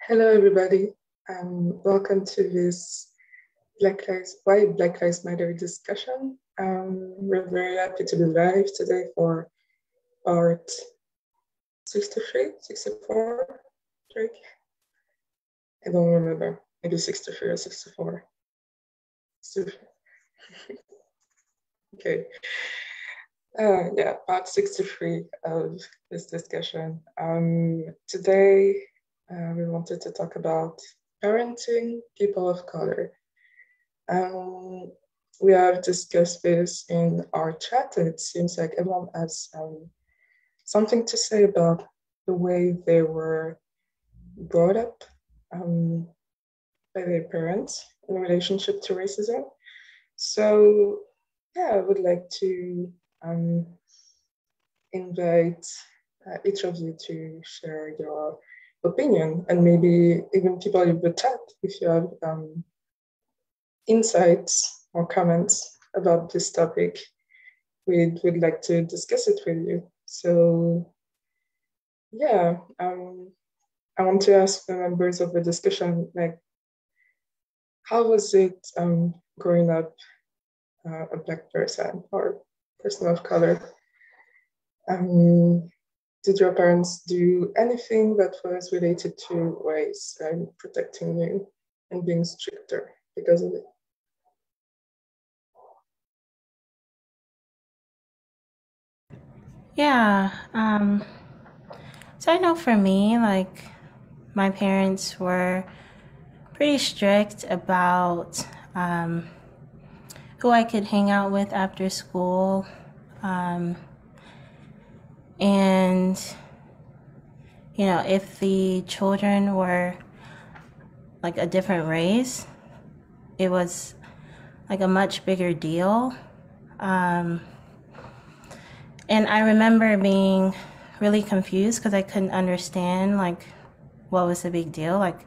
Hello, everybody. Welcome to this Why Black Lives Matter discussion. We're very happy to be live today for part 63, 64, Drake. I don't remember, maybe 63 or 64. 63. Okay. Yeah, part 63 of this discussion. Today, we wanted to talk about parenting people of color. Um, we have discussed this in our chat, and it seems like everyone has something to say about the way they were brought up by their parents in relationship to racism. So, yeah, I would like to invite each of you to share your opinion, and maybe even people in the chat if you have insights or comments about this topic. We'd like to discuss it with you. So yeah, I want to ask the members of the discussion, like, how was it growing up a Black person or person of color? Um, did your parents do anything that was related to race and protecting you and being stricter because of it? Yeah. So I know for me, like, my parents were pretty strict about who I could hang out with after school. Um, and, if the children were like a different race, it was like a much bigger deal. And I remember being really confused because I couldn't understand, like, what was the big deal? Like,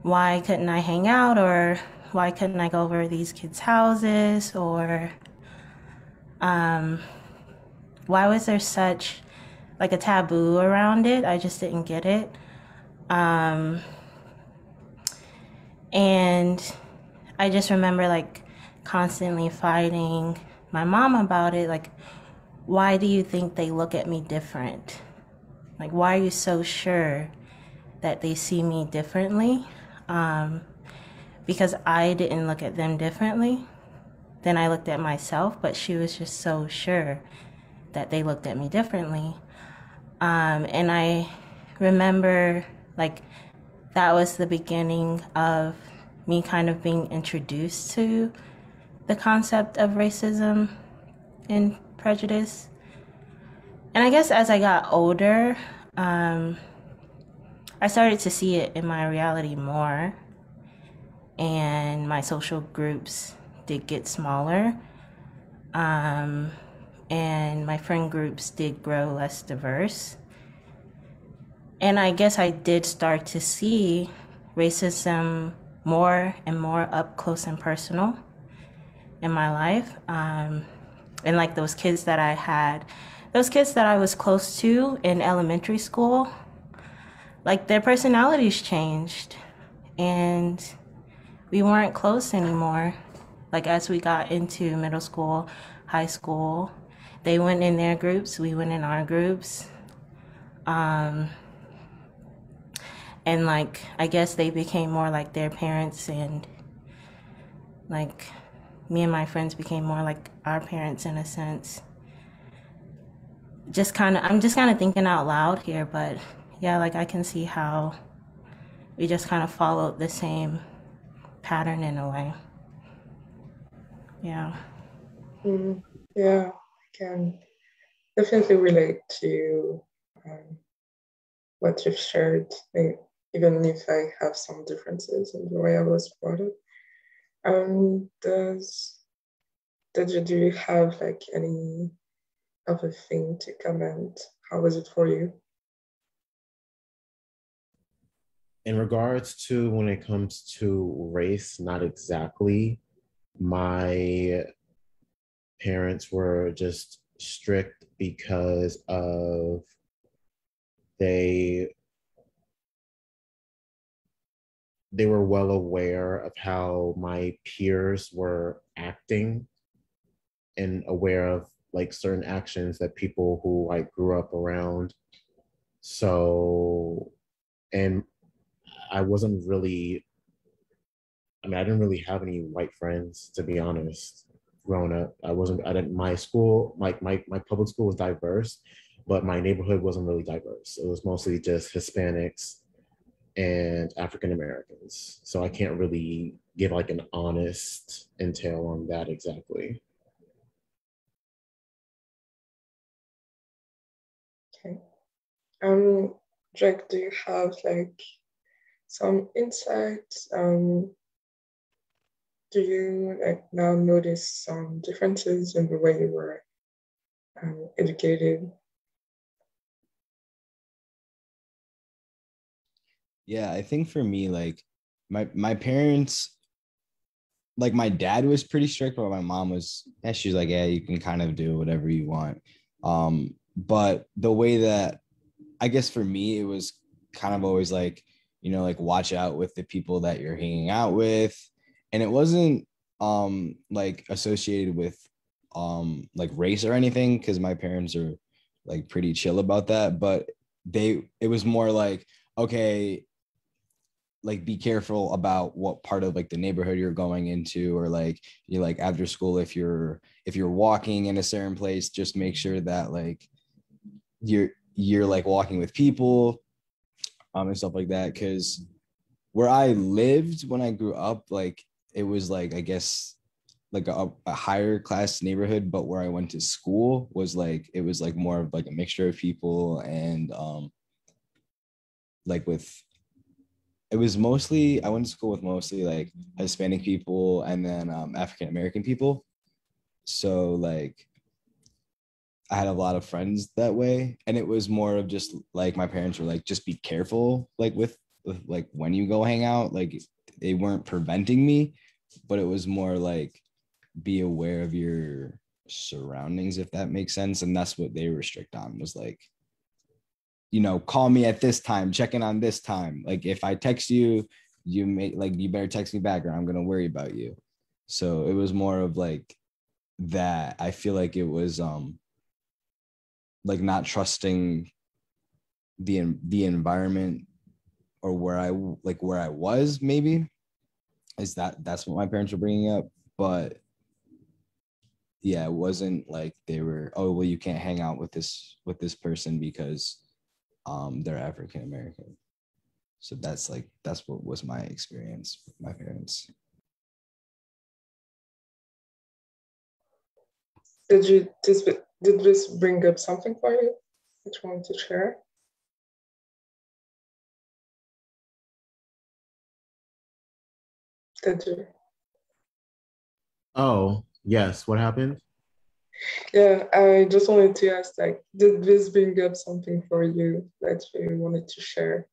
why couldn't I hang out, or why couldn't I go over to these kids' houses, or why was there such like a taboo around it? I just didn't get it. And I just remember like constantly fighting my mom about it. Like, why do you think they look at me different? Like, why are you so sure that they see me differently? Because I didn't look at them differently. Then I looked at myself, but she was just so sure that they looked at me differently. And I remember, like, that was the beginning of me kind of being introduced to the concept of racism and prejudice. And I guess as I got older, I started to see it in my reality more, and my social groups did get smaller. And my friend groups did grow less diverse. And I guess I did start to see racism more and more up close and personal in my life. And like those kids that I was close to in elementary school, like their personalities changed and we weren't close anymore. Like as we got into middle school, high school, they went in their groups, we went in our groups. And like I guess they became more like their parents, and like me and my friends became more like our parents in a sense. I'm just kind of thinking out loud here, but yeah, like I can see how we just kind of followed the same pattern in a way. Yeah. Yeah, I can definitely relate to um, what you've shared, even if I have some differences in the way I was brought up. Um, does do you have like any other thing to comment? How was it for you? In regards to when it comes to race, not exactly. My parents were just strict because of they they were well aware of how my peers were acting and aware of like certain actions that people who I grew up around. So, and I wasn't really, I mean, I didn't really have any white friends, to be honest, growing up. I didn't, my school, my public school was diverse, but my neighborhood wasn't really diverse. It was mostly just Hispanics and African Americans. So I can't really give like an honest entail on that exactly. Okay. Jack, do you have like some insights? Do you like now notice some differences in the way you were educated? Yeah, I think for me, like my parents, like my dad was pretty strict, but my mom was, yeah, she's like, yeah, you can kind of do whatever you want. But the way that I guess for me, it was kind of always like, like watch out with the people that you're hanging out with. And it wasn't like associated with like race or anything, because my parents are like pretty chill about that. But it was more like, okay, like be careful about what part of like the neighborhood you're going into, or like you like after school, if you're walking in a certain place, just make sure that like you're like walking with people and stuff like that. Because where I lived when I grew up, like it was like, I guess like a higher class neighborhood, but where I went to school was like, it was like more of like a mixture of people. And like with, it was mostly, I went to school with mostly like Hispanic people and then African American people. So like I had a lot of friends that way, and it was more of just like my parents were like, just be careful, like with like when you go hang out. Like they weren't preventing me, but it was more like be aware of your surroundings, if that makes sense. And that's what they were strict on, was like, call me at this time, check in on this time. Like if I text you, you better text me back or I'm gonna worry about you. So it was more of like that. I feel like it was like not trusting the environment, or where I was, maybe, that's what my parents were bringing up. But yeah, it wasn't like they were, oh well, you can't hang out with this person because they're African American. So that's what was my experience with my parents. Did this bring up something for you that you want to share? Did you? Oh, yes. What happened? Yeah, I just wanted to ask, like, did this bring up something for you that you wanted to share?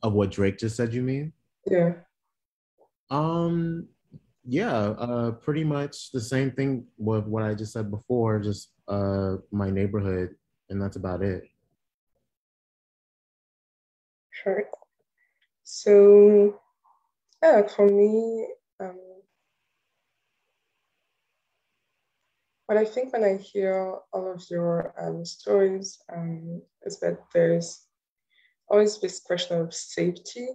Of what Drake just said, you mean? Yeah. Um, yeah, pretty much the same thing with what I just said before, just my neighborhood, and that's about it. Sure. So, yeah, for me, what I think when I hear all of your stories is that there's always this question of safety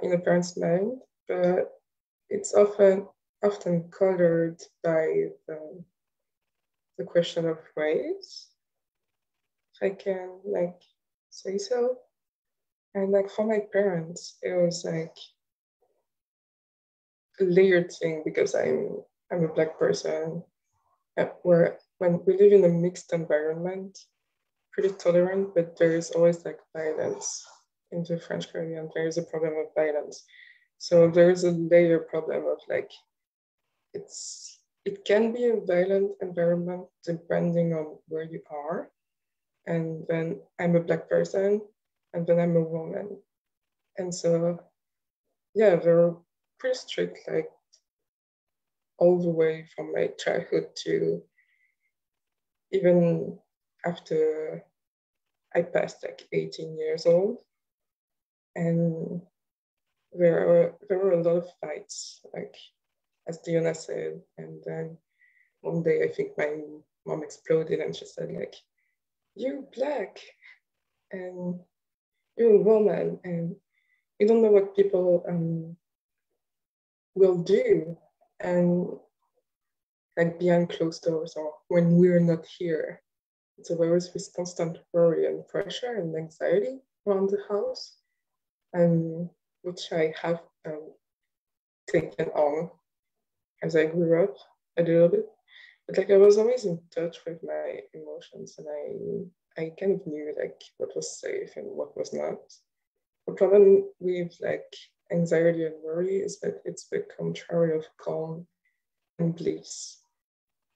in a parent's mind, but it's often colored by the question of race, if I can like say so. And like for my parents, it was like a layered thing because I'm a Black person, where when we live in a mixed environment, pretty tolerant, but there is always like violence in the French Caribbean. There is a problem of violence. So there is a layer problem of like it can be a violent environment depending on where you are. And then I'm a Black person, and then I'm a woman. And so yeah, they're pretty strict, like all the way from my childhood to even after I passed like 18 years old. And there were a lot of fights, like as Diana said, and then one day I think my mom exploded and she said like, "You're black and you're a woman and you don't know what people will do and like behind closed doors or when we're not here." So there was this constant worry and pressure and anxiety around the house, which I have taken on as I grew up a little bit. But like I was always in touch with my emotions, and I kind of knew like what was safe and what was not. The problem with like anxiety and worry is that it's the contrary of calm and bliss,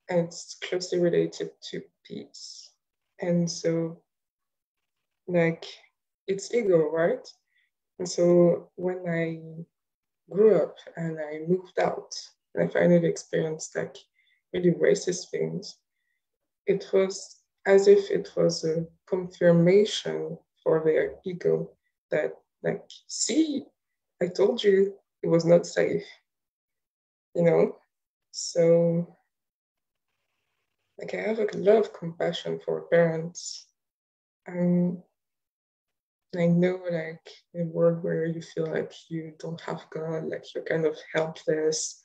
and it's closely related to peace. And so, like, it's ego, right? And so when I grew up and I moved out and I finally experienced like really racist things, it was as if it was a confirmation for their ego that, like, see, I told you it was not safe, you know? So, like, I have a lot of compassion for parents. Um, I know, like, in a world where you feel like you don't have God, like you're kind of helpless,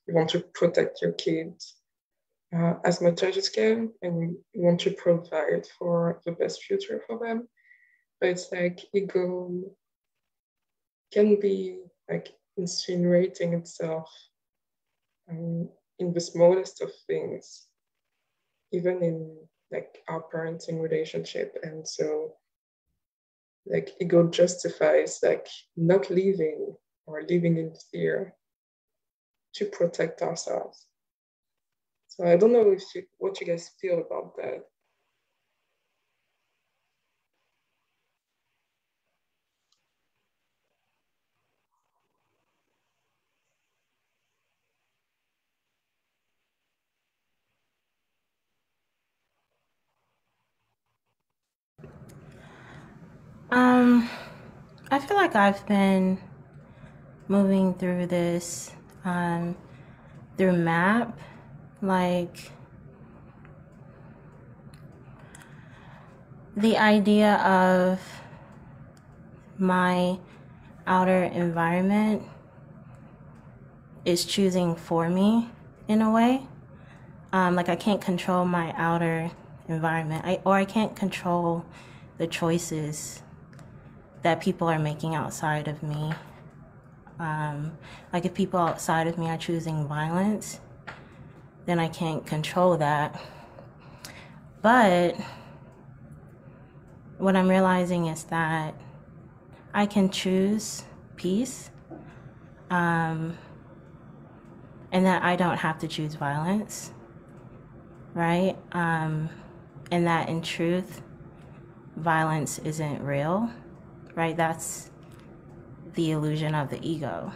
you want to protect your kids as much as you can, and you want to provide for the best future for them. But it's like ego can be like insinuating itself in the smallest of things, even in like our parenting relationship. And so like ego justifies like not living or living in fear to protect ourselves. So I don't know if what you guys feel about that. I feel like I've been moving through this through MAP, like the idea of my outer environment is choosing for me in a way. Like I can't control my outer environment, or I can't control the choices that people are making outside of me. Like if people outside of me are choosing violence, then I can't control that. But what I'm realizing is that I can choose peace, and that I don't have to choose violence, right? And that in truth, violence isn't real, right? That's the illusion of the ego.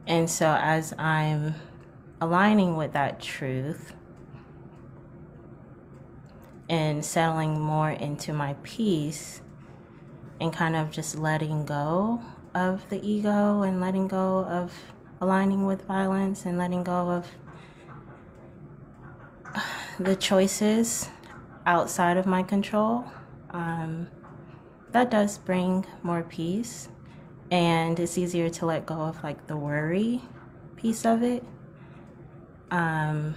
And so as I'm aligning with that truth and settling more into my peace and kind of just letting go of the ego and letting go of aligning with violence and letting go of the choices outside of my control, that does bring more peace. And it's easier to let go of like the worry piece of it in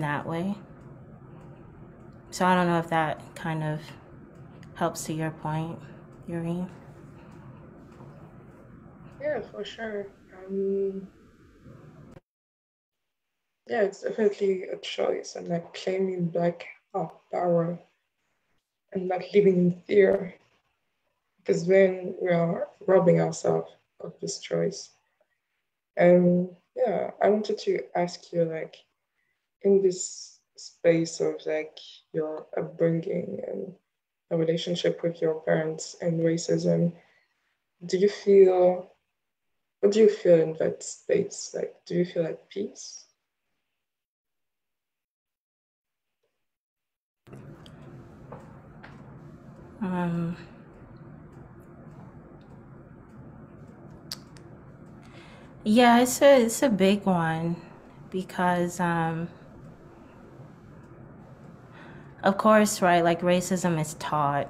that way. So I don't know if that kind of helps to your point, Yuri. Yeah, for sure. Yeah, it's definitely a choice, and like claiming black power and not living in fear, because then we are robbing ourselves of this choice. And yeah, I wanted to ask you, like, in this space of like your upbringing and a relationship with your parents and racism, do you feel, what do you feel in that space? Like, do you feel at peace? Yeah, it's a big one because of course, right, like racism is taught.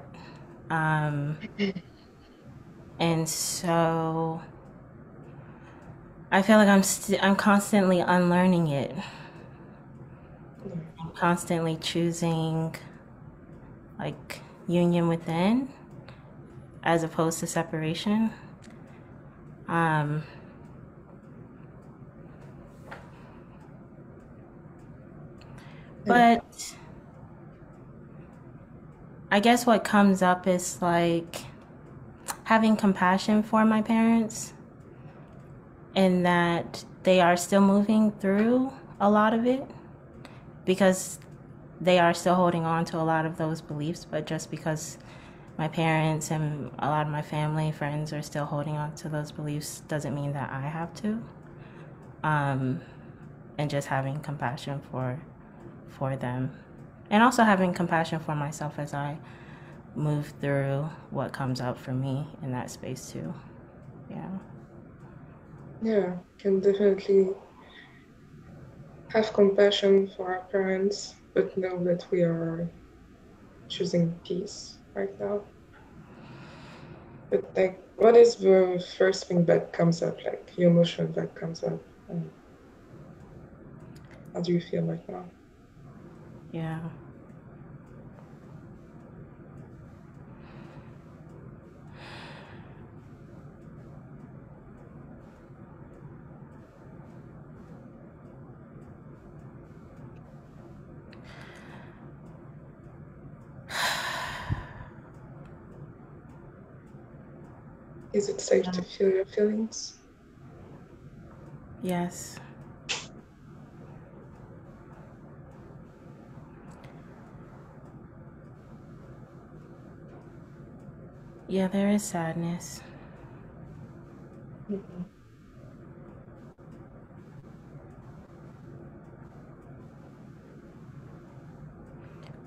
And so I feel like I'm constantly unlearning it. I'm constantly choosing like union within as opposed to separation. But I guess what comes up is like having compassion for my parents and that they are still moving through a lot of it because they are still holding on to a lot of those beliefs, but just because my parents and a lot of my family, friends are still holding on to those beliefs doesn't mean that I have to. And just having compassion for them. And also having compassion for myself as I move through what comes up for me in that space too. Yeah. Yeah, can definitely have compassion for our parents, but know that we are choosing peace right now. But like, what is the first thing that comes up, like the emotion that comes up? And how do you feel right now? Yeah. Is it safe to feel your feelings? Yes. Yeah, there is sadness. Mm-hmm.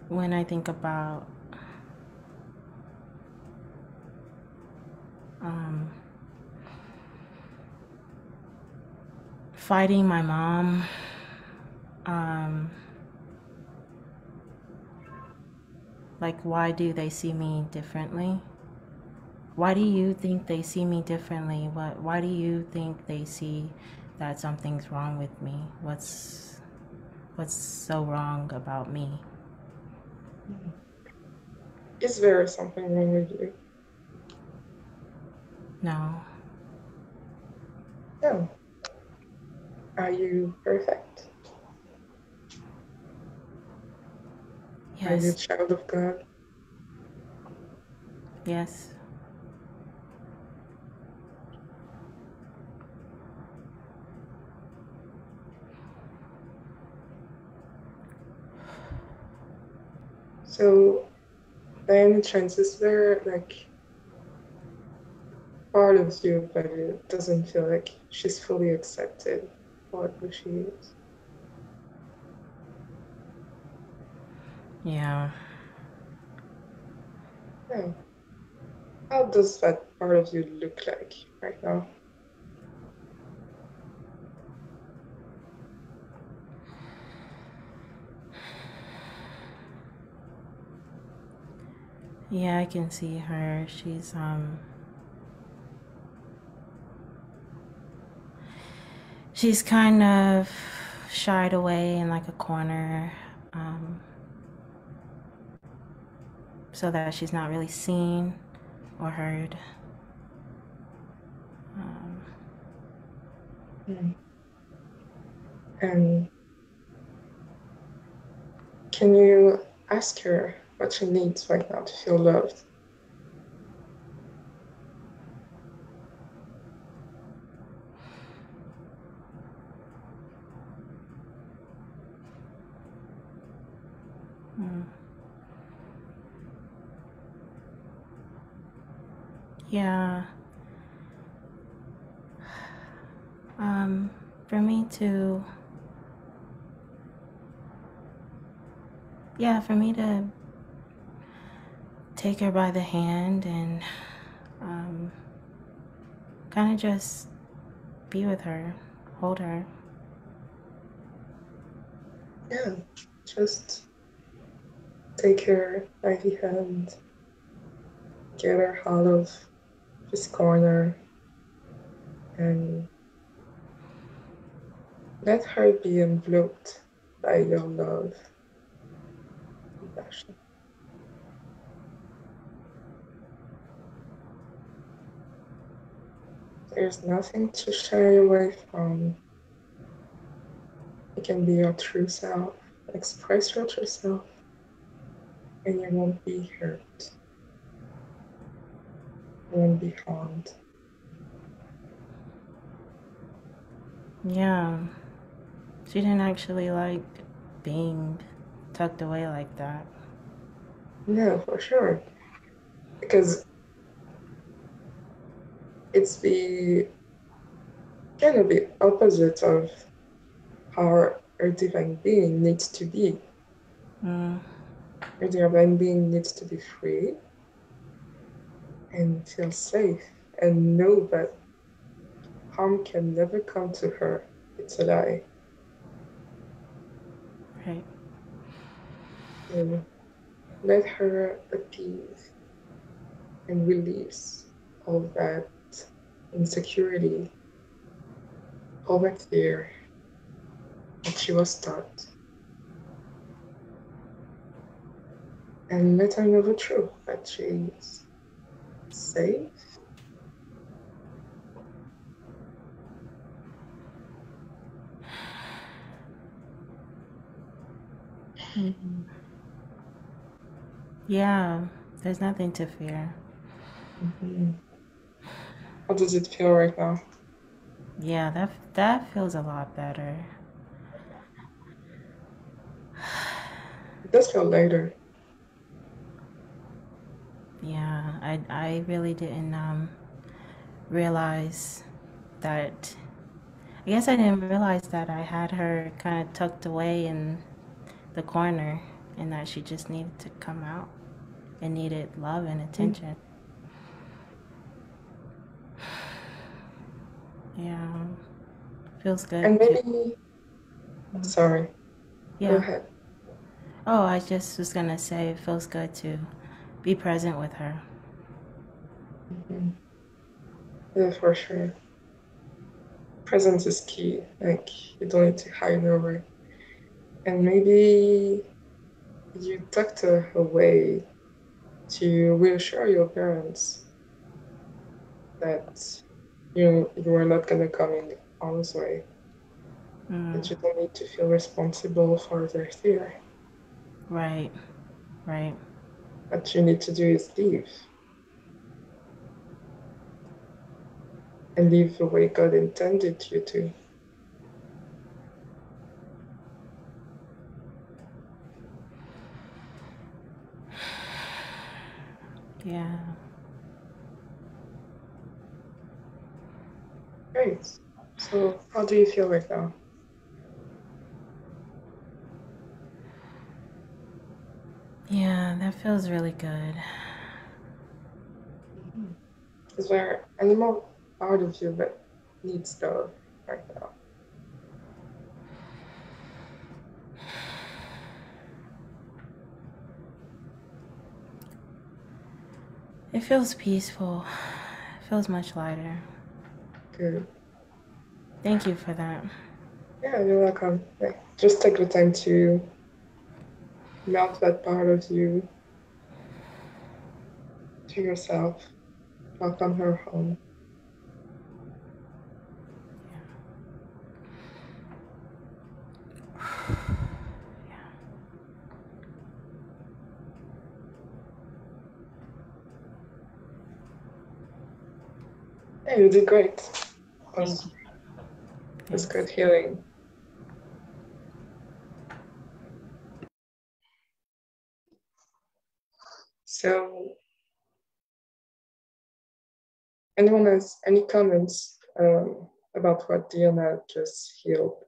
When I think about fighting my mom, like why do they see me differently? Why do you think they see me differently? Why do you think they see that something's wrong with me? What's so wrong about me? Is there something wrong with you? No. No. Are you perfect? Are you a Yes. child of God? Yes. So, by any chance, is there like part of you that doesn't feel like she's fully accepted for who she is? Yeah. Yeah. How does that part of you look like right now? Yeah, I can see her. She's kind of shied away in like a corner, so that she's not really seen or heard. And can you ask her what she needs right now to feel loved? Yeah. For me to, for me to take her by the hand and kind of just be with her, hold her. Yeah, just take her by the hand, get her out of this corner, and let her be enveloped by your love and passion. There's nothing to shy away from. You can be your true self, express your true self, and you won't be hurt. You won't be harmed. Yeah. She didn't actually like being tucked away like that. Yeah, for sure. Because it's the kind of the opposite of how our divine being needs to be. Mm. Our divine being needs to be free and feel safe and know that harm can never come to her. It's a lie. Right. So let her appease and release all that insecurity, all that fear that she was taught. And let her know the truth that she's safe. Mm-hmm. Yeah, there's nothing to fear. Mm-hmm. How does it feel right now? Yeah, that feels a lot better. It does feel lighter. Yeah, I really didn't realize that. I guess I didn't realize that I had her kind of tucked away in the corner and that she just needed to come out and needed love and attention. Yeah, feels good. And maybe, sorry, go Yeah. ahead. Oh, I just was gonna say it feels good to be present with her. Mm-hmm. Yeah, for sure. Presence is key. Like, you don't need to hide nowhere. And maybe you tucked her away to reassure your parents that you are not gonna come in harm's way. That you don't need to feel responsible for their fear. Right, right. What you need to do is leave. And live the way God intended you to. Yeah. Great. So how do you feel right now? Yeah, that feels really good. Is there any more part of you that needs love right now? It feels peaceful. It feels much lighter. Good. Thank you for that. Yeah, you're welcome. Like, just take the time to melt that part of you to yourself. Welcome her home. Yeah, you did great. Thank you. It's good healing. So, anyone has any comments about what Diana just healed?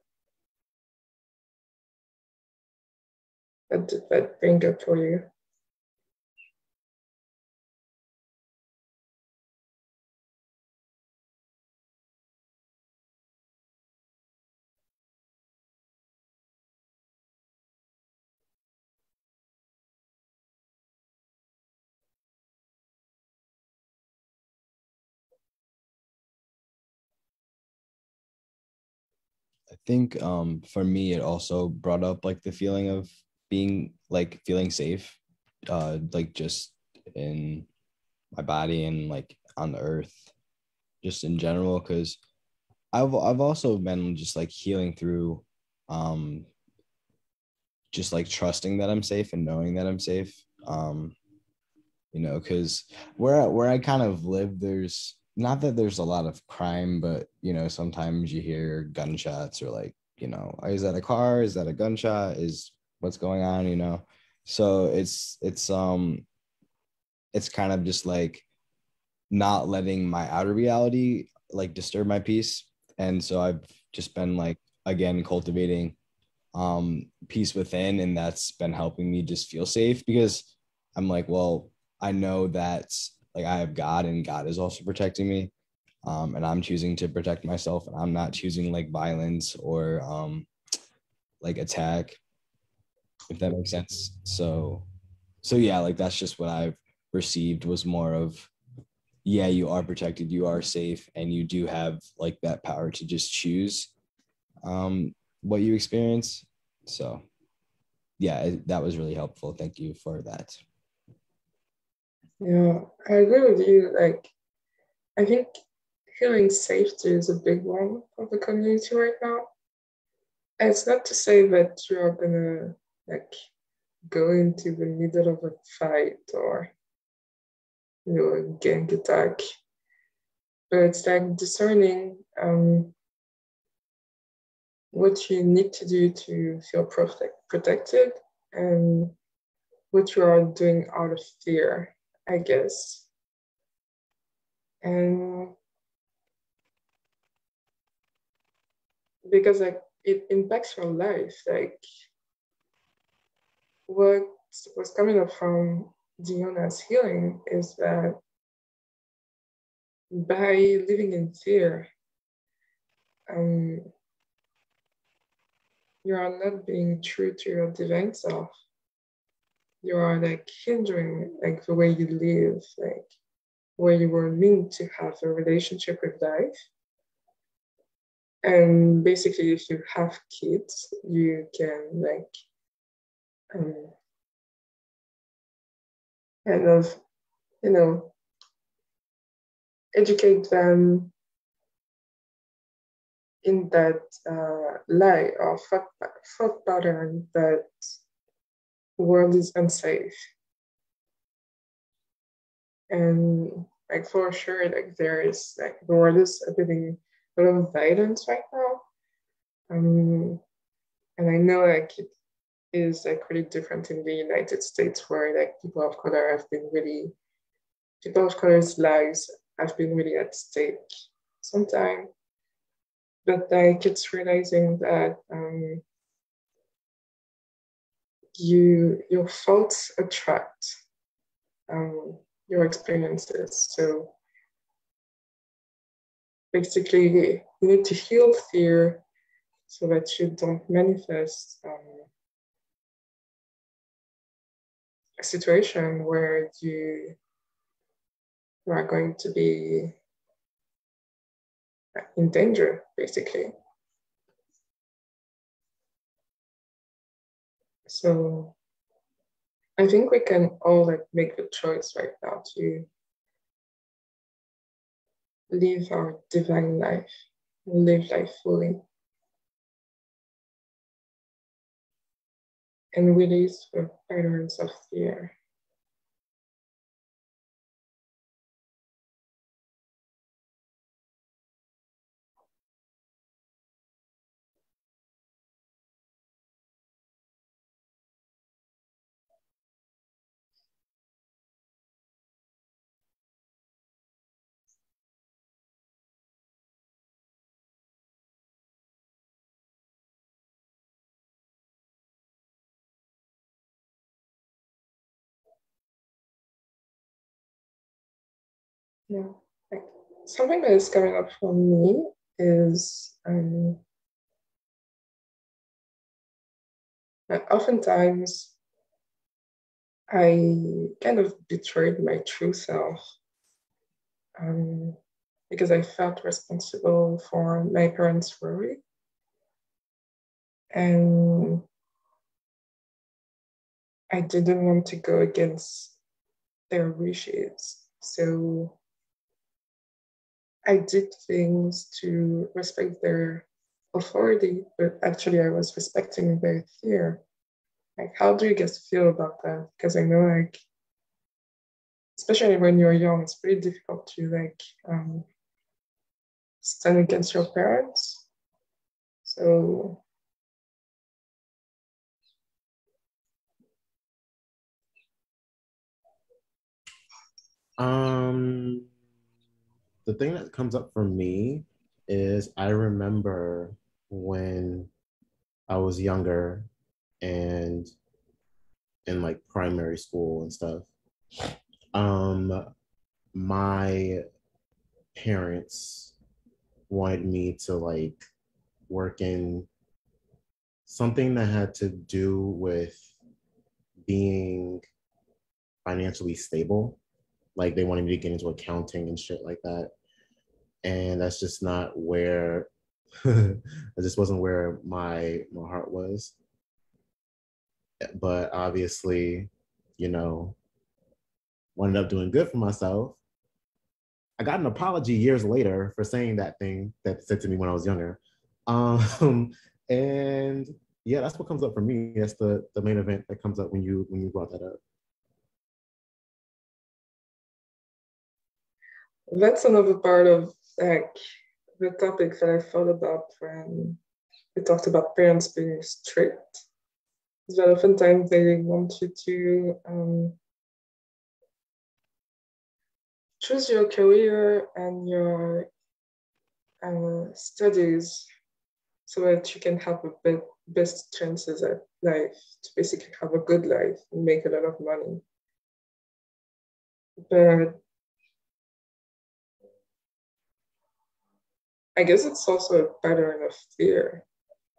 What did that bring up for you? I think for me it also brought up like the feeling of feeling safe, like just in my body and like on the earth, just in general. Because I've also been just like healing through just like trusting that I'm safe and knowing that I'm safe. Because where I kind of live, there's not that there's a lot of crime, but sometimes you hear gunshots or like, is that a car? Is that a gunshot? Is what's going on? So it's kind of just like not letting my outer reality like disturb my peace. And so I've just been like, again, cultivating peace within, and that's been helping me just feel safe, because I'm like, well, I know that like I have God, and God is also protecting me, and I'm choosing to protect myself, and I'm not choosing like violence or like attack, if that makes sense. So yeah, like that's just what I've received, was more of, yeah, you are protected, you are safe, and you do have like that power to just choose what you experience. So yeah, that was really helpful. Thank you for that. Yeah, I agree with you. Like, I think feeling safety is a big one for the community right now. And it's not to say that you're gonna like go into the middle of a fight or a gang attack, but it's like discerning what you need to do to feel protected and what you are doing out of fear, I guess. And because like it impacts your life, like what was coming up from Diona's healing is that by living in fear, um, you are not being true to your divine self. You are like hindering like the way you live, like where you were meant to have a relationship with life. And basically, if you have kids, you can like um, kind of, you know, educate them in that lie or thought pattern that the world is unsafe. And like for sure, like there is like the world is having a lot of violence right now. And I know like it is like really different in the United States, where like people of color's lives have been really at stake sometimes. But like it's realizing that your thoughts attract um, your experiences. So basically, you need to heal fear so that you don't manifest a situation where you are going to be in danger, basically. So I think we can all like make the choice right now to live our divine life, live life fully, and release the patterns of fear. Yeah, like something that is coming up for me is that oftentimes I kind of betrayed my true self um, because I felt responsible for my parents' worry. And I didn't want to go against their wishes. So I did things to respect their authority, but actually I was respecting their fear. Like, how do you guys feel about that? Because I know, like, especially when you're young, it's pretty difficult to stand against your parents. So The thing that comes up for me is I remember when I was younger and in like primary school and stuff. Um, my parents wanted me to like work in something that had to do with being financially stable. Like they wanted me to get into accounting and shit like that. And that's just not where that just wasn't where my heart was. But obviously, you know, ended up doing good for myself. I got an apology years later for saying that thing that said to me when I was younger. And yeah, that's what comes up for me. That's the main event that comes up when you brought that up. that's another part of like the topic that I thought about when we talked about parents being strict. Is that oftentimes they want you to choose your career and your studies so that you can have the best chances at life, to basically have a good life and make a lot of money. But I guess it's also a pattern of fear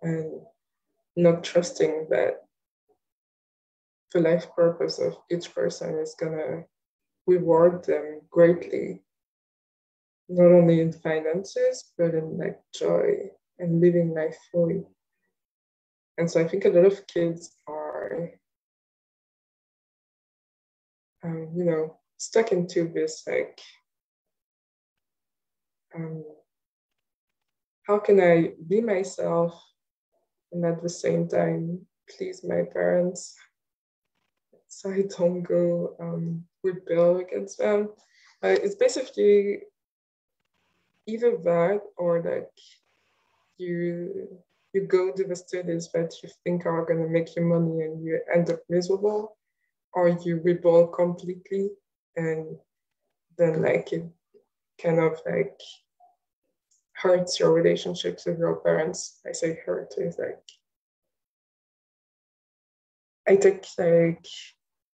and not trusting that the life purpose of each person is gonna reward them greatly, not only in finances, but in like joy and living life fully. And so I think a lot of kids are, stuck into this like, um, how can I be myself and at the same time please my parents so I don't go rebel against them? It's basically either that or like you you go to the studies that you think are going to make you money and you end up miserable, or you rebel completely and then like it kind of like hurts your relationships with your parents. I say hurt is like I take like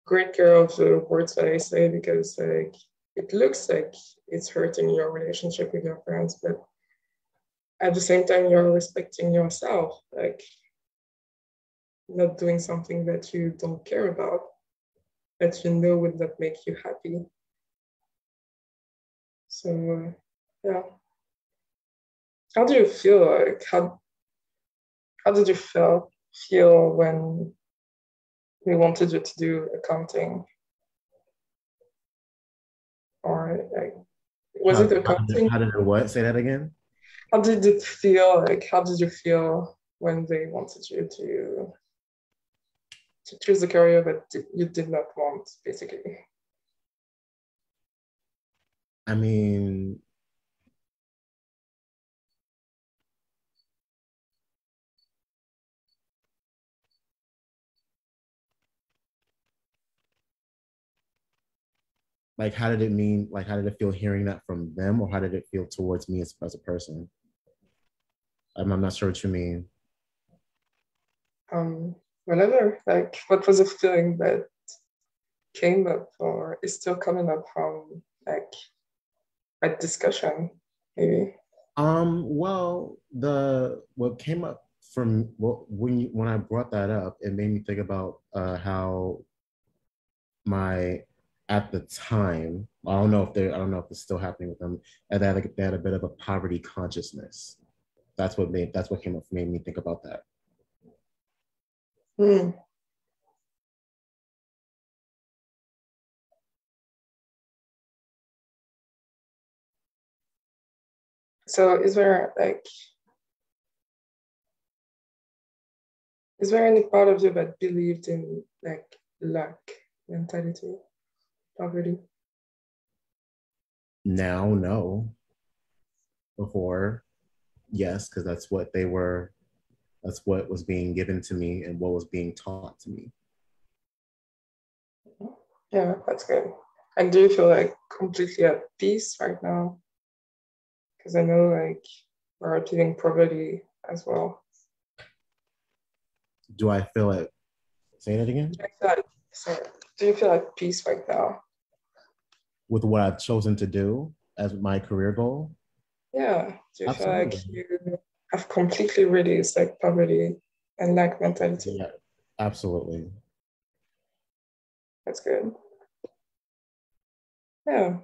great care of the words that I say because like it looks like it's hurting your relationship with your parents, but at the same time you're respecting yourself, like not doing something that you don't care about, that you know would not make you happy. So yeah, how do you feel like how did you feel when we wanted you to do accounting, or like was it accounting? How did it what? Say that again. How did it feel? Like how did you feel when they wanted you to choose a career that you did not want, basically? I mean, like how did it mean? Like how did it feel hearing that from them, or how did it feel towards me as a person? I'm not sure what you mean. Whenever, like, what was the feeling that came up or is still coming up from like a discussion, maybe? Well, the what came up from when I brought that up, it made me think about how my at the time, I don't know if it's still happening with them, and they had a bit of a poverty consciousness. That's what came up, made me think about that. Hmm. So is there any part of you that believed in like lack mentality, poverty? Now, no. Before, yes, because that's what they were. That's what was being given to me and what was being taught to me. Yeah, that's good. And do you feel like completely at peace right now? Because I know like we're feeling poverty as well. Do I feel it? Say that again. Sorry, do you feel at peace right now? With what I've chosen to do as my career goal? Yeah. Do you feel like Absolutely. you have completely released like poverty and lack mentality? Yeah, absolutely. That's good. Yeah.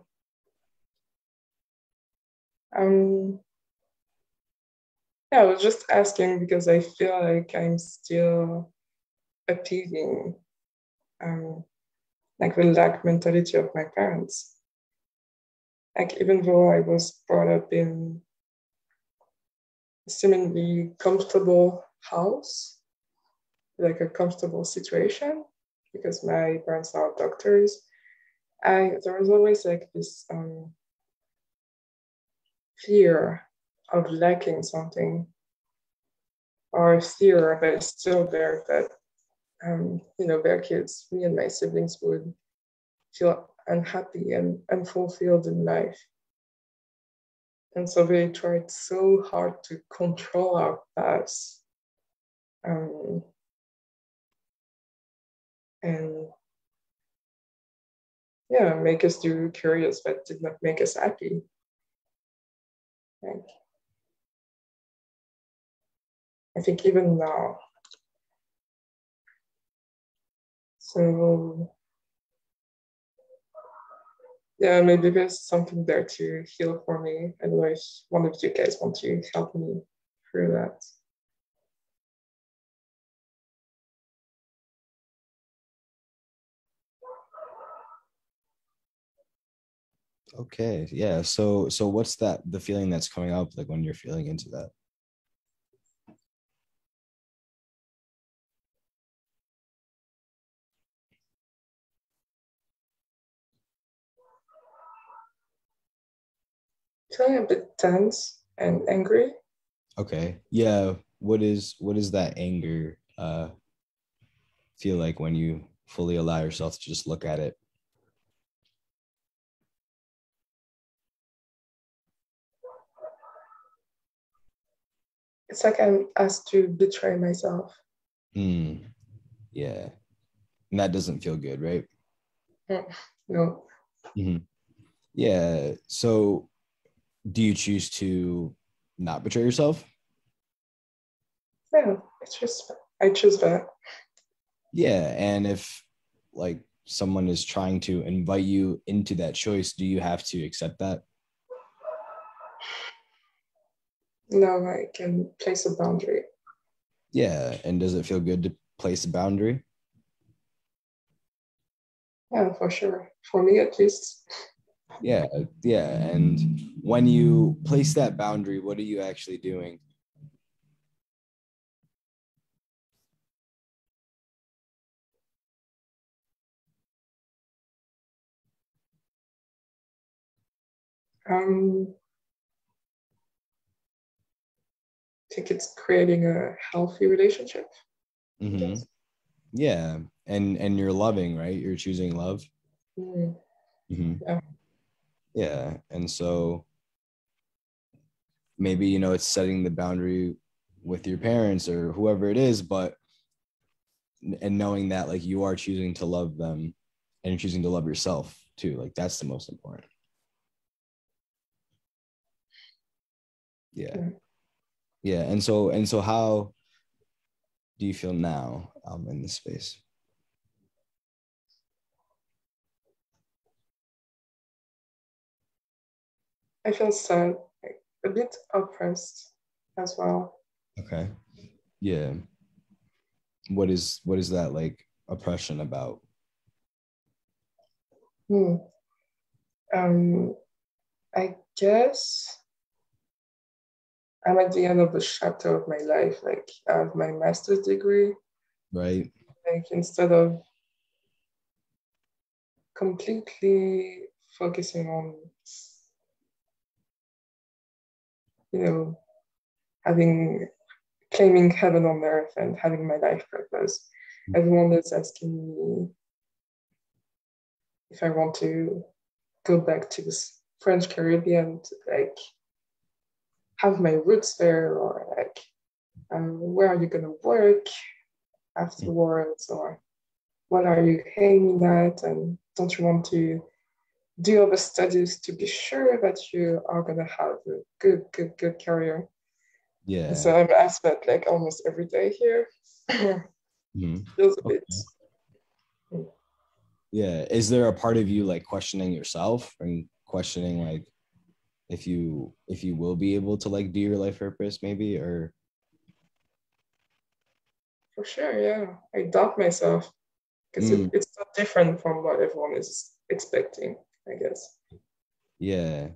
Um, yeah, I was just asking because I feel like I'm still appeasing um like the lack mentality of my parents. Like even though I was brought up in a seemingly comfortable house, like a comfortable situation, because my parents are doctors, there was always like this fear of lacking something, or fear that is still there that their kids, me and my siblings would feel unhappy and unfulfilled in life. And so they tried so hard to control our paths, um, and yeah, make us do careers that did not make us happy. Like, I think even now. So yeah, maybe there's something there to heal for me. I don't know if one of you guys want to help me through that. Okay. Yeah. So what's the feeling that's coming up like when you're feeling into that? Feeling a bit tense and angry. Okay. Yeah. What is that anger feel like when you fully allow yourself to just look at it? It's like I'm asked to betray myself. Hmm. Yeah. And that doesn't feel good, right? No, Hmm. Yeah. So do you choose to not betray yourself? yeah, it's just I choose that. Yeah. And if like someone is trying to invite you into that choice, do you have to accept that? Now I can place a boundary. Yeah. And does it feel good to place a boundary? Yeah, for sure. For me, at least. Yeah. Yeah. And when you place that boundary, what are you actually doing? I think it's creating a healthy relationship. I Mm-hmm. guess. Yeah. And you're loving, right? You're choosing love. Mm, Mm-hmm. yeah. Yeah. And so maybe, it's setting the boundary with your parents or whoever it is, but and knowing that like you are choosing to love them and you're choosing to love yourself too. Like that's the most important. Yeah. Yeah. Yeah. And so how do you feel now in this space? I feel sad, like a bit oppressed as well. Okay. Yeah. What is that like oppression about? Hmm. I guess I'm at the end of the chapter of my life. Like I have my master's degree. Right. Like instead of completely focusing on, you know, having claiming heaven on earth and having my life purpose, everyone is asking me if I want to go back to this French Caribbean to like have my roots there, or like where are you gonna work afterwards, or what are you aiming at, and don't you want to do other studies to be sure that you are gonna have a good career. And Yeah. so I'm asked that like almost every day here. Mhm. Feels a bit. Okay. Yeah. Is there a part of you like questioning yourself and questioning like if you will be able to like do your life purpose maybe, or For sure, yeah. I doubt myself because Mm, it's so different from what everyone is expecting, I guess. yeah.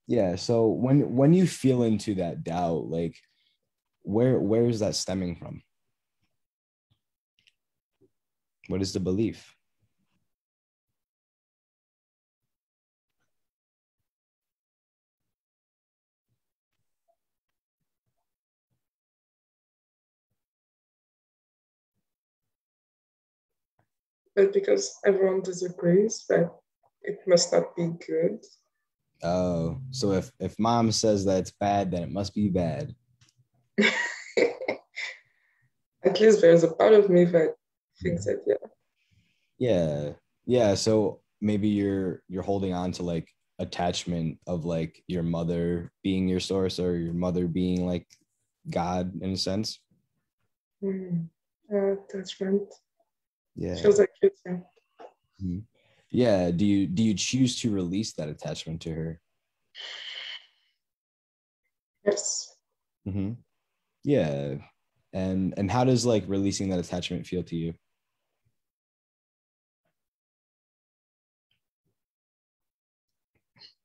Yeah. So when you feel into that doubt, like where is that stemming from? What is the belief? But because everyone disagrees that it must not be good. Oh, so if mom says that it's bad, then it must be bad. At least there's a part of me that thinks that, yeah, Yeah. Yeah. So maybe you're holding on to like attachment of like your mother being your source or your mother being like God in a sense. attachment Yeah. feels like it, yeah. Mhm. Yeah. Do you choose to release that attachment to her? Yes. Mm-hmm. Yeah. And how does like releasing that attachment feel to you?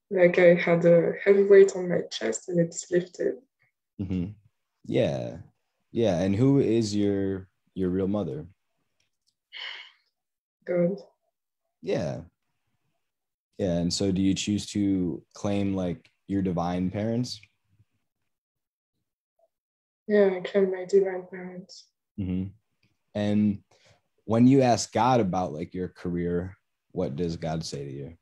Like I had a heavy weight on my chest and it's lifted. Mm-hmm. Yeah. Yeah. And who is your real mother? God. Yeah. Yeah. And so do you choose to claim like your divine parents? Yeah, I claim my divine parents. Mm-hmm. And when you ask God about like your career, what does God say to you?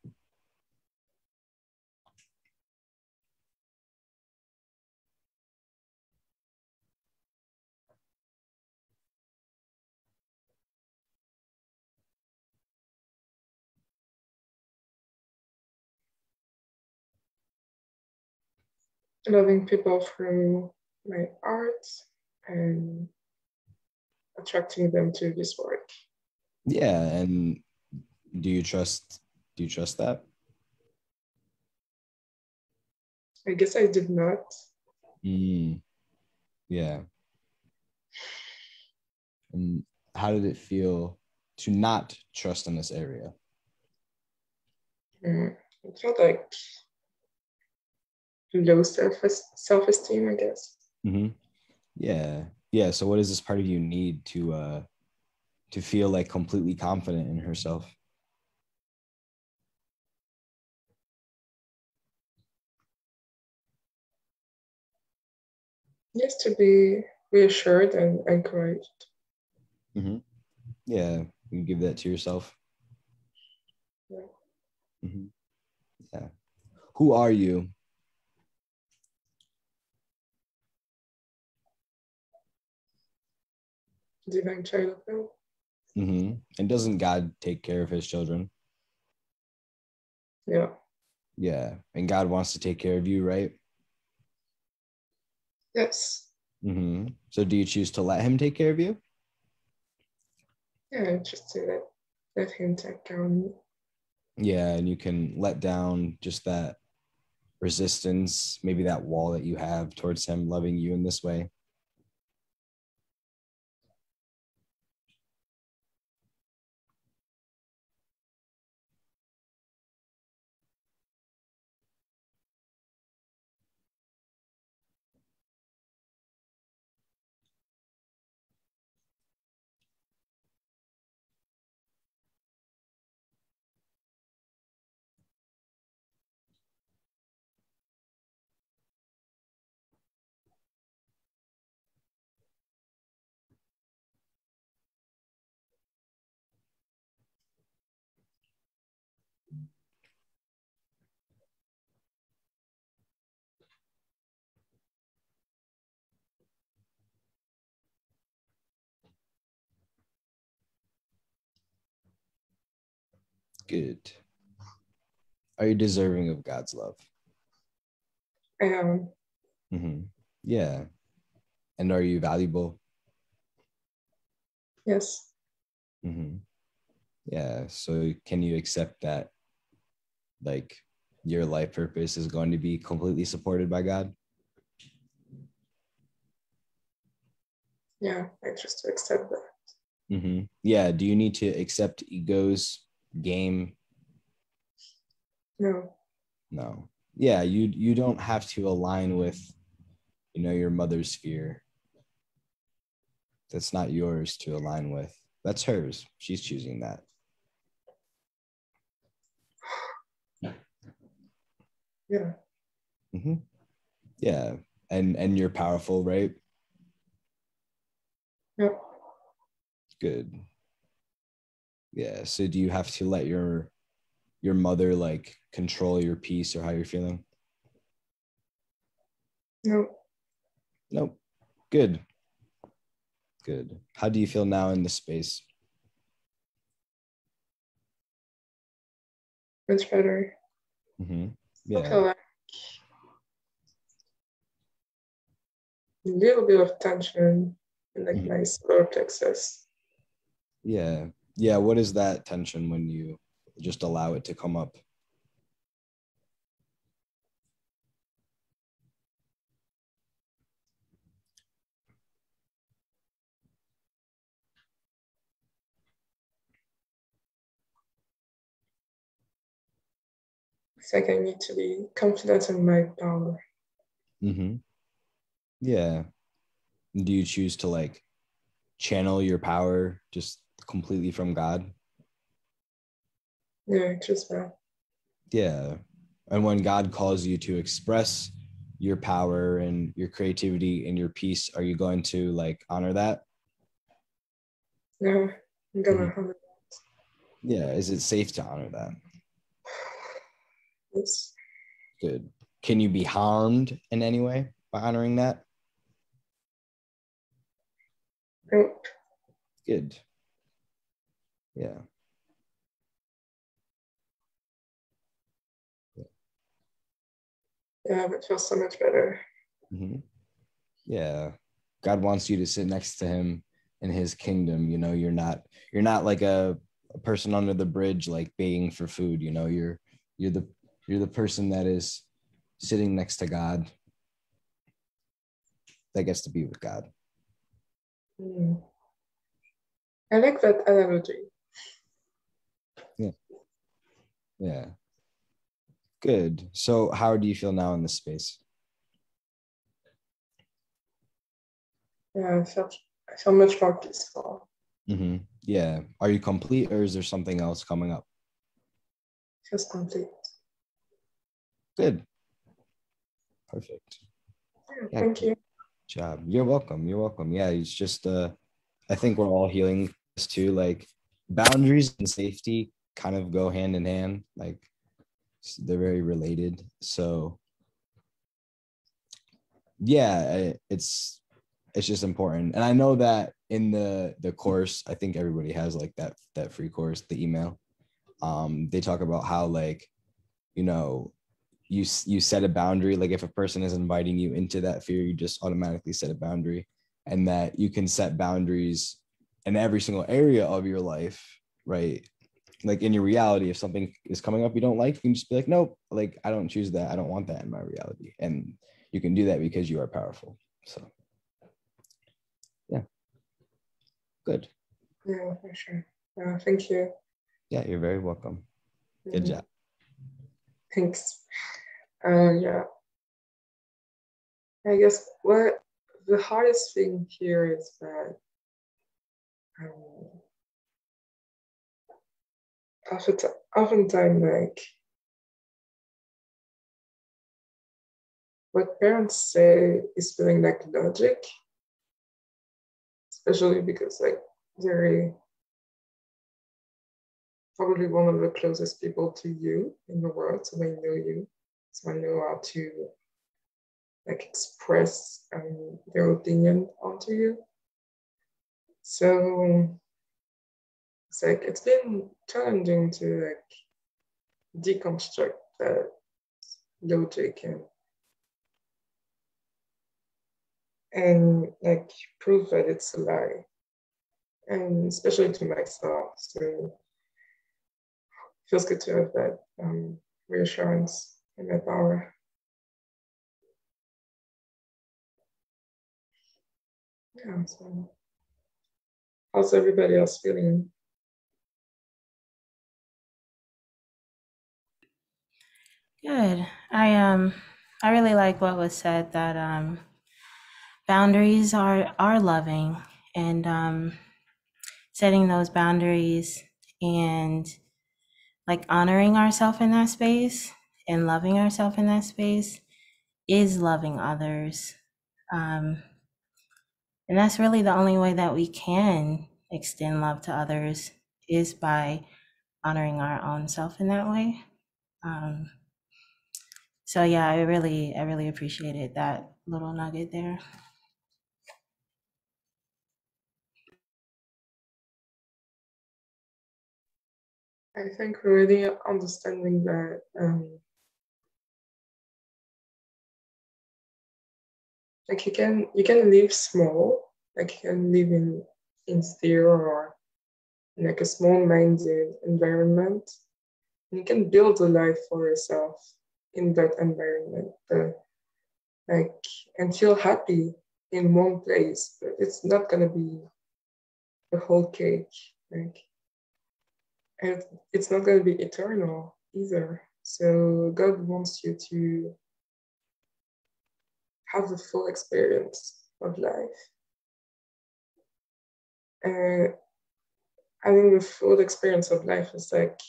Loving people through my art and attracting them to this work. Yeah. And do you trust that? I guess I did not. Mm, yeah. And how did it feel to not trust in this area? It felt like low self-esteem, I guess. Mm-hmm. Yeah. Yeah. So what does this part of you need to feel like completely confident in herself? Just to be reassured and encouraged. Mm-hmm. Yeah. You give that to yourself. Yeah. Mm-hmm. Yeah. Who are you? Divine child of God. Mm-hmm. And doesn't God take care of his children? Yeah. Yeah. And God wants to take care of you, right? Yes. Mm-hmm. So do you choose to let him take care of you? Yeah, just to let him take care of me. Yeah. And you can let down just that resistance, maybe that wall that you have towards him loving you in this way. Good. Are you deserving of God's love? I am. Yeah. And are you valuable? Yes. Yeah. So can you accept that, like, your life purpose is going to be completely supported by God? Yeah, I just accept that. Yeah. Do you need to accept ego's game? No. No. Yeah. You don't have to align with, your mother's fear. That's not yours to align with. That's hers. She's choosing that. Yeah. Yeah. And you're powerful, right? Yep. Good. Yeah. So do you have to let your mother, like, control your peace or how you're feeling? No. Nope. Good. Good. How do you feel now in the space? Much better. Yeah. I feel like a little bit of tension in like my solar plexus. Yeah. Yeah. What is that tension when you just allow it to come up? It's like I need to be confident in my power. Yeah. Do you choose to, like, channel your power just completely from God? Yeah, just that. Yeah. And when God calls you to express your power and your creativity and your peace, are you going to, like, honor that? Yeah, I'm gonna have it. Yeah. Is it safe to honor that? Yes. Good. Can you be harmed in any way by honoring that? Nope. Good. Yeah. Yeah, it feels so much better. Yeah. God wants you to sit next to him in his kingdom. You're not like a person under the bridge, like begging for food. You're the person that is sitting next to God, that gets to be with God. I like that analogy. Yeah. Good. So how do you feel now in this space? Yeah, I feel much more peaceful. Yeah. Are you complete, or is there something else coming up? Feels complete. Good. Perfect. Yeah, thank you. Good job. You're welcome. You're welcome. Yeah, it's just I think we're all healing this too. Like, boundaries and safety kind of go hand in hand. Like, they're very related. So yeah, it's just important. And I know that in the course, I think everybody has, like, that free course, the email. They talk about how, like, you set a boundary. Like, if a person is inviting you into that fear, you just automatically set a boundary, and that you can set boundaries in every single area of your life, right? Like, in your reality, if something is coming up you don't like, you can just be like, nope, like, I don't choose that. I don't want that in my reality. And you can do that because you are powerful. So yeah. Good. Yeah, for sure. Thank you. Yeah, you're very welcome. Good job. Thanks. Yeah. I guess what the hardest thing here is that oftentimes, like, what parents say is feeling like logic, especially because, like, they're probably one of the closest people to you in the world, so they know you, so they know how to, like, express their opinion onto you. So it's like it's been challenging to, like, deconstruct that logic and like prove that it's a lie, and especially to myself. So it feels good to have that reassurance in my power. Yeah, so how's everybody else feeling? Good. I really like what was said, that boundaries are loving, and setting those boundaries and like honoring ourselves in that space and loving ourselves in that space is loving others. And that's really the only way that we can extend love to others, is by honoring our own self in that way. So yeah, I really appreciated that little nugget there. I think really understanding that like you can live small, like you can live in fear or in like a small-minded environment, and you can build a life for yourself in that environment, like, and feel happy in one place. But it's not gonna be the whole cake, like, and it's not gonna be eternal either. So God wants you to have the full experience of life. And I think the full experience of life is like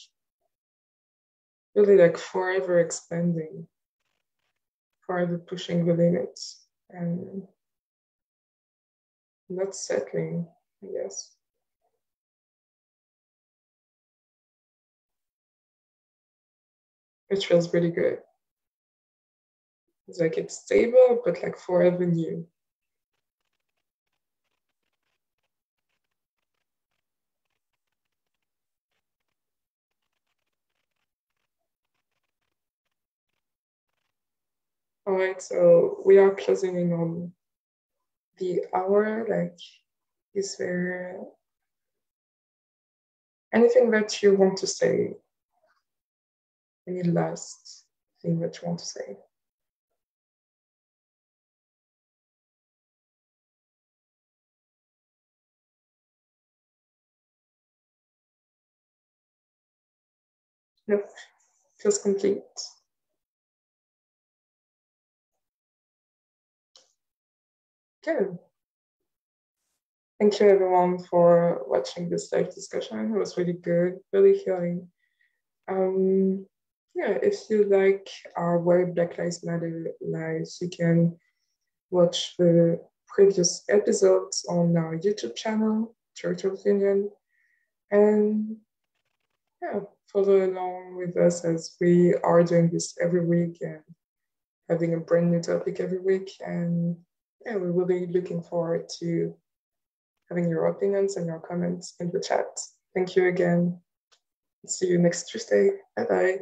really like forever expanding, forever pushing the limits, and not settling, I guess. Which feels really good. It's like it's stable, but like forever new. All right, so we are closing in on the hour. Like, is there anything that you want to say? Any last thing that you want to say? Nope, feels complete. Good. Thank you everyone for watching this live discussion. It was really good, really healing. Yeah, if you like our Why Black Lives Matter lives, you can watch the previous episodes on our YouTube channel, Church of Union, and yeah, follow along with us as we are doing this every week and having a brand new topic every week. And yeah, we're really looking forward to having your opinions and your comments in the chat. Thank you again. See you next Tuesday. Bye bye.